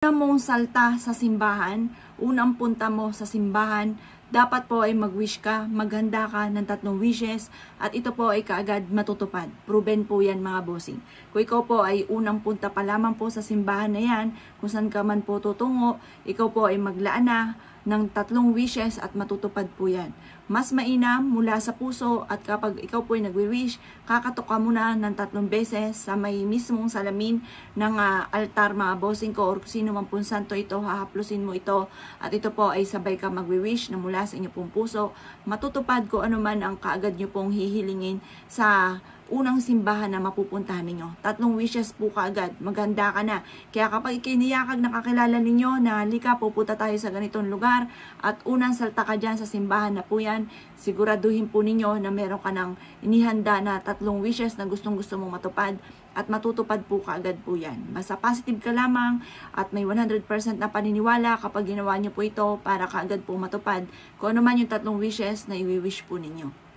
Una mong salta sa simbahan, unang punta mo sa simbahan, dapat po ay mag-wish ka, maghanda ka ng 3 wishes at ito po ay kaagad matutupad. Proven po yan mga bossing. Kung ikaw po ay unang punta pa lamang po sa simbahan na yan, kung saan ka man po tutungo, ikaw po ay maglaan na ng 3 wishes at matutupad po yan. Mas mainam mula sa puso at kapag ikaw po ay nagwi-wish, kakatok ka muna ng 3 beses sa may mismong salamin ng altar mga bossing ko or sino man pong santo ito, hahaplusin mo ito at ito po ay sabay ka magwi-wish na mula sa inyo pong puso. Matutupad ko ano man ang kaagad nyo pong hihilingin sa unang simbahan na mapupuntahan ninyo. 3 wishes po kaagad, maghanda ka na. Kaya kapag ikiniyakag nakakilala ninyo na halika, pupunta tayo sa ganitong lugar at unang salta ka dyan sa simbahan na po yan, siguraduhin po ninyo na meron ka ng inihanda na 3 wishes na gustong gusto mong matupad at matutupad po kaagad po yan. Basta positive ka lamang at may 100% na paniniwala kapag ginawa nyo po ito para kaagad po matupad kung ano man yung 3 wishes na i-wish po ninyo.